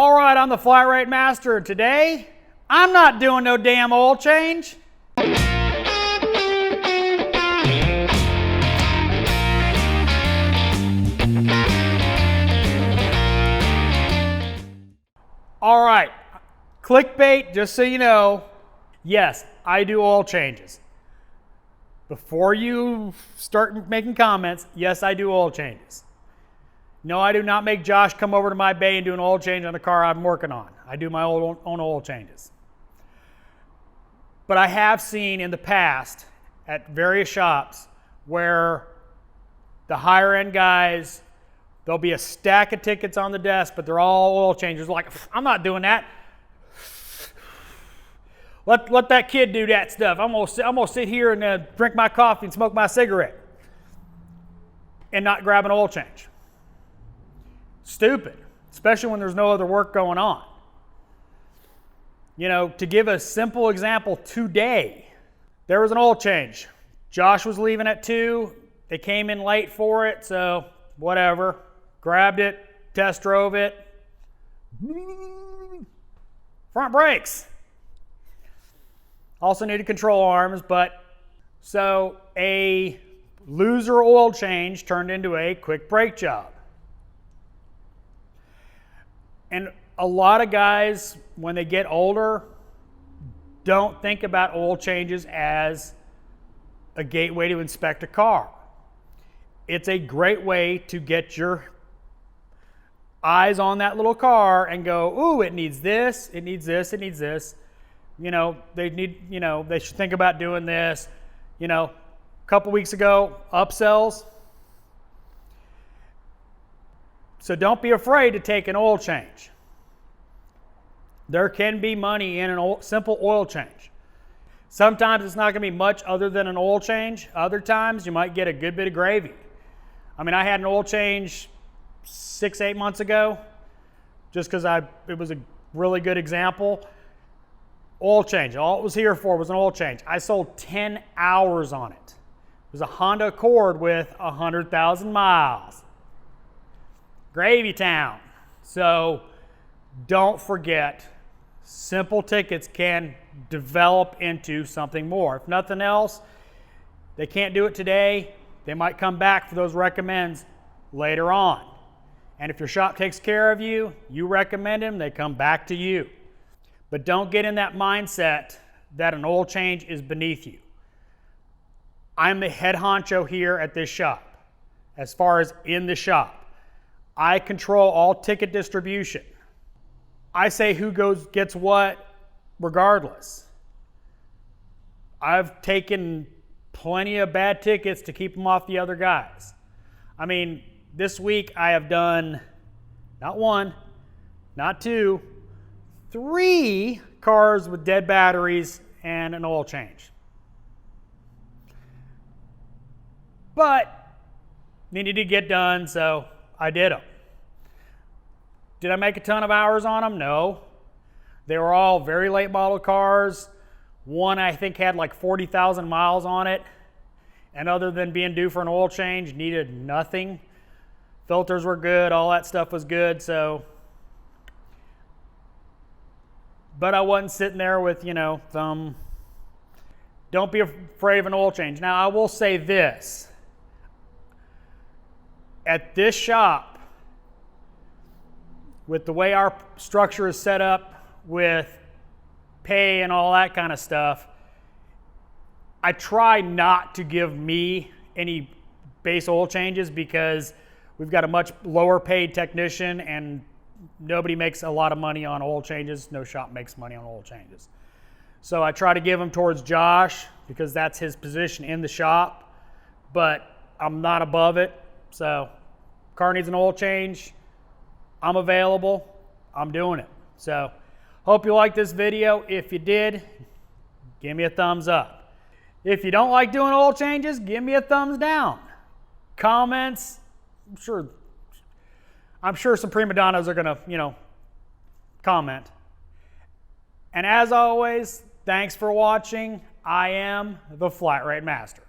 All right, I'm the Flat Rate Master, and today I'm not doing no damn oil change. All right, clickbait, just so you know, yes, I do oil changes. Before you start making comments, yes, I do oil changes. No, I do not make Josh come over to my bay and do an oil change on the car I'm working on. I do my own oil changes. But I have seen in the past at various shops where the higher end guys, there'll be a stack of tickets on the desk, but they're all oil changes. Like, I'm not doing that. Let that kid do that stuff. I'm gonna sit here and drink my coffee and smoke my cigarette and not grab an oil change. Stupid, especially when there's no other work going on. You know, to give a simple example, today, there was an oil change. Josh was leaving at 2. They came in late for it, so whatever. Grabbed it, test drove it. Front brakes. Also needed control arms, but so a loser oil change turned into a quick brake job. And a lot of guys, when they get older, don't think about oil changes as a gateway to inspect a car. It's a great way to get your eyes on that little car and go, ooh, it needs this, it needs this, it needs this. You know, they should think about doing this. You know, a couple weeks ago, upsells. So don't be afraid to take an oil change. There can be money in a simple oil change. Sometimes it's not going to be much other than an oil change. Other times you might get a good bit of gravy. I mean, I had an oil change 6-8 months ago, just because it was a really good example. Oil change. All it was here for was an oil change. I sold 10 hours on it. It was a Honda Accord with 100,000 miles. Gravy town. So don't forget, simple tickets can develop into something more. If nothing else, they can't do it today. They might come back for those recommends later on. And if your shop takes care of you, you recommend them, they come back to you. But don't get in that mindset that an oil change is beneath you. I'm the head honcho here at this shop, as far as in the shop. I control all ticket distribution. I say who gets what regardless. I've taken plenty of bad tickets to keep them off the other guys. I mean, this week I have done not 1, not 2, 3 cars with dead batteries and an oil change. But needed to get done, so I did them. Did I make a ton of hours on them? No. They were all very late model cars. One I think had like 40,000 miles on it. And other than being due for an oil change, needed nothing. Filters were good, all that stuff was good, so. But I wasn't sitting there with, don't be afraid of an oil change. Now I will say this. At this shop, with the way our structure is set up with pay and all that kind of stuff, I try not to give me any base oil changes because we've got a much lower paid technician and nobody makes a lot of money on oil changes. No shop makes money on oil changes. So I try to give them towards Josh because that's his position in the shop, but I'm not above it. So car needs an oil change, I'm available, I'm doing it. So hope you liked this video. If you did, give me a thumbs up. If you don't like doing oil changes, give me a thumbs down. Comments, I'm sure some prima donnas are gonna, comment. And as always, thanks for watching. I am the Flat Rate Master.